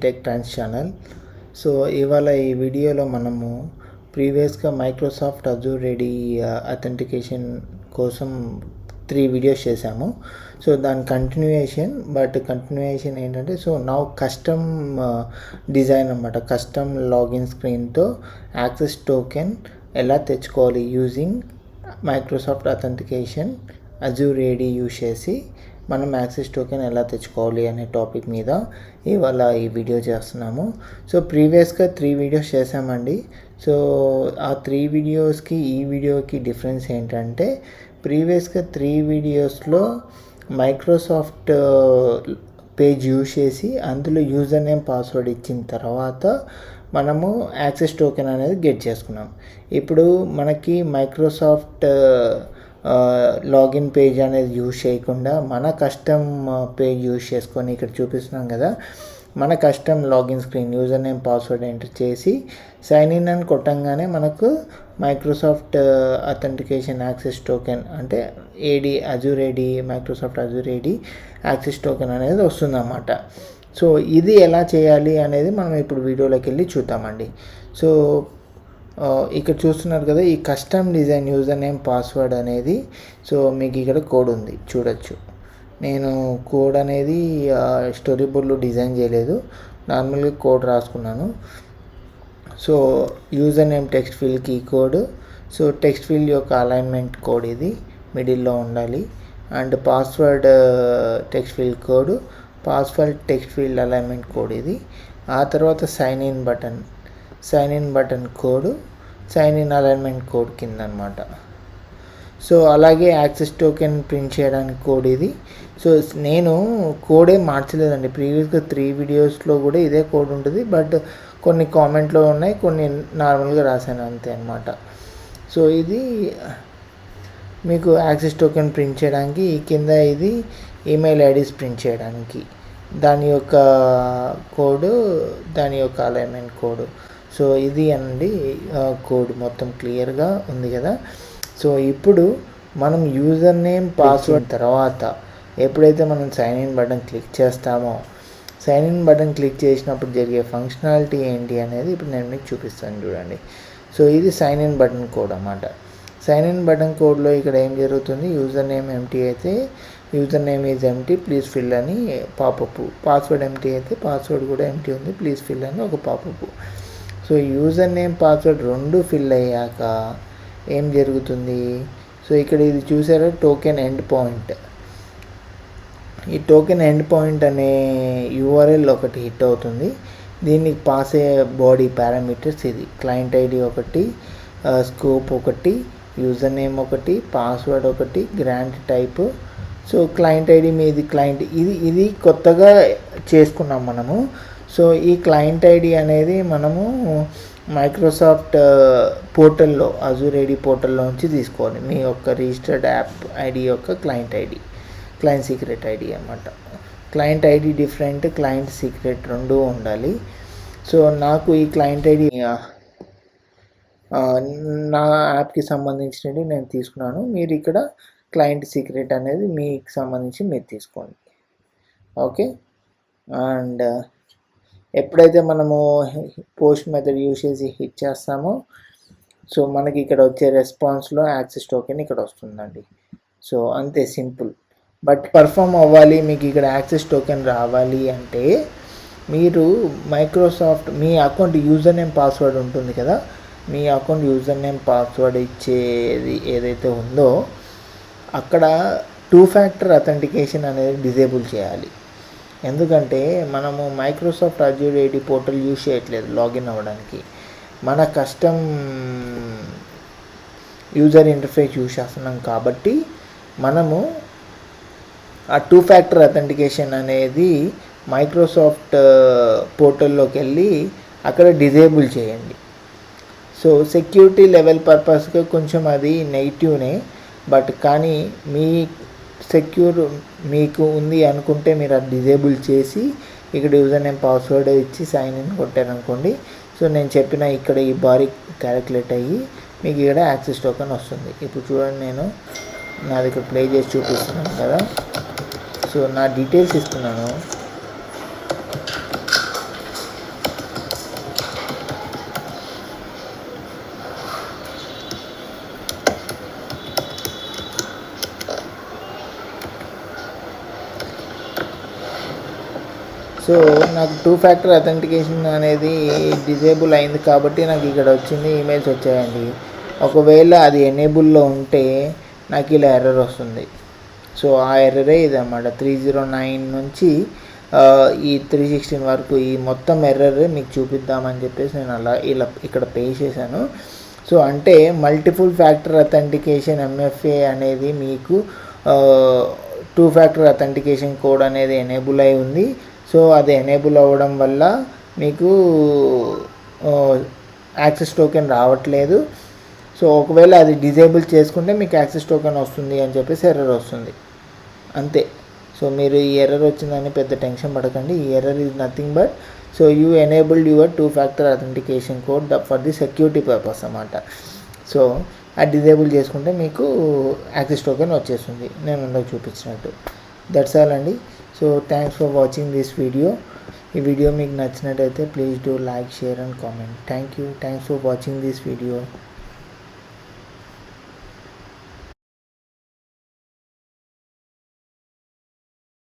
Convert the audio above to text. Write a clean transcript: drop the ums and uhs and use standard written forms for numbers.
Tech ట్రాన్స్ channel. So ఇవాళ ఈ వీడియోలో మనము ప్రీవియస్గా మైక్రోసాఫ్ట్ అజూర్ రెడీ అథెంటికేషన్ కోసం 3 వీడియోస్ చేశాము. సో దాని కంటిన్యూయేషన్ ఏంటంటే, సో నౌ కస్టమ్ డిజైన్ అన్నమాట. కస్టమ్ లాగిన్ స్క్రీన్తో యాక్సెస్ టోకెన్ ఎలా తెచ్చుకోవాలి using Microsoft authentication Azure ready use చేసి మనం యాక్సెస్ టోకెన్ ఎలా తెచ్చుకోవాలి అనే టాపిక్ మీద ఇవాళ ఈ వీడియో చేస్తున్నాము. సో ప్రీవియస్గా 3 వీడియోస్ చేసామండి. సో ఆ 3 వీడియోస్కి ఈ వీడియోకి డిఫరెన్స్ ఏంటంటే, ప్రీవియస్గా 3 వీడియోస్లో మైక్రోసాఫ్ట్ పేజ్ యూజ్ చేసి అందులో యూజర్ నేమ్ పాస్వర్డ్ ఇచ్చిన తర్వాత మనము యాక్సెస్ టోకెన్ అనేది గెట్ చేసుకున్నాం. ఇప్పుడు మనకి మైక్రోసాఫ్ట్ లాగిన్ పేజ్ అనేది యూజ్ చేయకుండా మన కస్టమ్ పేజ్ యూజ్ చేసుకొని ఇక్కడ చూపిస్తున్నాం కదా, మన custom login screen user name password enter చేసి సైన్ ఇన్ అని కొట్టంగానే మనకు మైక్రోసాఫ్ట్ అథెంటికేషన్ యాక్సెస్ టోకెన్ అంటే అజూర్ ఏడీ మైక్రోసాఫ్ట్ అజూర్ ఏడీ యాక్సెస్ టోకెన్ అనేది వస్తుందన్నమాట. సో ఇది ఎలా చేయాలి అనేది మనం ఇప్పుడు వీడియోలోకి వెళ్ళి చూద్దామండి. సో ఇక్కడ చూస్తున్నారు కదా, ఈ custom design user name password అనేది, సో మీకు ఇక్కడ కోడ్ ఉంది చూడొచ్చు. నేను కోడ్ అనేది స్టోరీ బోర్డ్లో డిజైన్ చేయలేదు, నార్మల్గా కోడ్ రాసుకున్నాను. సో యూజర్ నేమ్ టెక్స్ట్ ఫీల్డ్కి ఈ కోడ్, సో టెక్స్ట్ ఫీల్డ్ యొక్క అలైన్మెంట్ కోడ్ ఇది మిడిల్లో ఉండాలి. And password text field code, password text field alignment code ఇది. ఆ తర్వాత sign in button code, sign in alignment code కింద అనమాట. సో అలాగే యాక్సెస్ టోకెన్ ప్రింట్ చేయడానికి కోడ్ ఇది. సో నేను కోడే మార్చలేదండి, ప్రీవియస్గా 3 వీడియోస్లో కూడా ఇదే కోడ్ ఉంటుంది, బట్ కొన్ని కామెంట్లో ఉన్నాయి, కొన్ని నార్మల్గా రాశాను అంతే అనమాట. సో ఇది మీకు యాక్సెస్ టోకెన్ ప్రింట్ చేయడానికి, ఈ కింద ఇది ఈమెయిల్ ఐడీస్ ప్రింట్ చేయడానికి దాని యొక్క కోడ్, దాని యొక్క అలైన్మెంట్ కోడ్. సో ఇది అండి కోడ్ మొత్తం క్లియర్గా ఉంది కదా. సో ఇప్పుడు మనం యూజర్ నేమ్ పాస్వర్డ్ తర్వాత ఎప్పుడైతే మనం సైన్ ఇన్ బటన్ క్లిక్ చేస్తామో, సైన్ ఇన్ బటన్ క్లిక్ చేసినప్పుడు జరిగే ఫంక్షనాలిటీ ఏంటి అనేది ఇప్పుడు నేను మీకు చూపిస్తాను చూడండి. సో ఇది సైన్ ఇన్ బటన్ కోడ్ అన్నమాట. సైన్ ఇన్ బటన్ కోడ్లో ఇక్కడ ఏం జరుగుతుంది, యూజర్ నేమ్ ఎంటీ అయితే user name is empty please fill అని పాపప్, పాస్వర్డ్ ఎంటీ అయితే పాస్వర్డ్ కూడా ఎంటీ ఉంది ప్లీజ్ ఫిల్ అని ఒక popup. So user name password 2 fill అయ్యాక ఏం జరుగుతుంది, సో ఇక్కడ ఇది చూసారా టోకెన్ ఎండ్ పాయింట్. ఈ టోకెన్ ఎండ్ పాయింట్ అనే యూఆర్ఎల్ ఒకటి హిట్ అవుతుంది. దీనికి పాస్ అయ్యే బాడీ పారామీటర్స్ ఇది క్లయింట్ ఐడి ఒకటి, స్కోప్ ఒకటి, యూజర్ నేమ్ ఒకటి, పాస్వర్డ్ ఒకటి, grant type. So client ID మీది క్లయింట్ ఇది కొత్తగా చేసుకున్నాం మనము. సో ఈ క్లయింట్ ఐడి అనేది మనము మైక్రోసాఫ్ట్ పోర్టల్లో అజూర్ ఏడీ పోర్టల్లో నుంచి తీసుకోవాలి. మీ యొక్క రిజిస్టర్డ్ యాప్ ఐడి యొక్క client ID, client secret ID అన్నమాట. Client ID different, client secret 2 ఉండాలి. సో నాకు ఈ క్లయింట్ ఐడి నా యాప్కి సంబంధించినవి నేను తీసుకున్నాను. మీరు ఇక్కడ క్లయింట్ సీక్రెట్ అనేది మీకు సంబంధించి మీరు తీసుకోండి. ఓకే. అండ్ ఎప్పుడైతే మనము పోస్ట్ మెథడ్ యూజ్ చేసి హిట్ చేస్తామో, సో మనకి ఇక్కడ వచ్చే రెస్పాన్స్లో యాక్సెస్ టోకెన్ ఇక్కడ వస్తుందండి. సో అంతే సింపుల్. బట్ పర్ఫామ్ అవ్వాలి, మీకు ఇక్కడ యాక్సెస్ టోకెన్ రావాలి అంటే మీరు మైక్రోసాఫ్ట్ మీ అకౌంట్ యూజర్ నేమ్ పాస్వర్డ్ ఉంటుంది కదా, మీ అకౌంట్ యూజర్ నేమ్ పాస్వర్డ్ ఇచ్చేది ఏదైతే ఉందో అక్కడ 2 ఫ్యాక్టర్ అథెంటికేషన్ అనేది డిజేబుల్ చేయాలి. ఎందుకంటే మనము మైక్రోసాఫ్ట్ అజూర్ ఏడీ పోర్టల్ యూజ్ చేయట్లేదు లాగిన్ అవ్వడానికి, మన కస్టమ్ యూజర్ ఇంటర్ఫేస్ యూజ్ చేస్తున్నాం కాబట్టి మనము ఆ 2 ఫ్యాక్టర్ అథెంటికేషన్ అనేది మైక్రోసాఫ్ట్ పోర్టల్లోకి వెళ్ళి అక్కడ డిజేబుల్ చేయండి. సో సెక్యూరిటీ లెవెల్ పర్పస్గా కొంచెం అది నెగిటివ్నే, బట్ కానీ మీ సెక్యూర్ మీకు ఉంది అనుకుంటే మీరు అది డిజేబుల్ చేసి ఇక్కడ యూజర్ నేమ్ పాస్వర్డ్ ఇచ్చి సైన్ ఇన్ కొట్టారనుకోండి. సో నేను చెప్పిన ఇక్కడ ఈ బారీ క్యాలిక్యులేట్ అయ్యి మీకు ఇక్కడ యాక్సెస్ టోకెన్ వస్తుంది. ఇప్పుడు చూడండి, నేను నాది ఇక్కడ ప్లే చేసి చూపిస్తున్నాను కదా. సో నా డీటెయిల్స్ ఇస్తున్నాను. నాకు 2 ఫ్యాక్టర్ అథెంటికేషన్ అనేది డిజేబుల్ అయింది కాబట్టి నాకు ఇక్కడ వచ్చింది, ఈమెయిల్స్ వచ్చాయండి. ఒకవేళ అది ఎనేబుల్లో ఉంటే నాకు ఇలా ఎర్రర్ వస్తుంది. సో ఆ ఎర్రరే ఇదన్నమాట. 309 నుంచి ఈ 316 వరకు ఈ మొత్తం ఎర్రర్ మీకు చూపిద్దామని చెప్పేసి నేను అలా ఇలా ఇక్కడ పే చేశాను. సో అంటే మల్టిపుల్ ఫ్యాక్టర్ అథెంటికేషన్ MFA అనేది మీకు 2 ఫ్యాక్టర్ అథెంటికేషన్ కోడ్ అనేది ఎనేబుల్ అయి ఉంది. సో అది ఎనేబుల్ అవ్వడం వల్ల మీకు యాక్సెస్ టోకెన్ రావట్లేదు. సో ఒకవేళ అది డిజేబుల్ చేసుకుంటే మీకు యాక్సెస్ టోకెన్ వస్తుంది అని చెప్పేసి ఎర్రర్ వస్తుంది అంతే. సో మీరు ఈ ఎర్రర్ వచ్చిందని పెద్ద టెన్షన్ పడకండి. ఈ error is nothing but so you enabled your 2 factor authentication code for the security purpose అన్నమాట. సో అది డిజేబుల్ చేసుకుంటే మీకు యాక్సెస్ టోకెన్ వచ్చేస్తుంది నేను ఇందాక చూపించినట్టు. దట్స్ ఆల్ అండి. So thanks for watching this video. ఈ వీడియో మీకు నచ్చినట్టయితే please do like, share and comment. Thank you. Thanks for watching this video.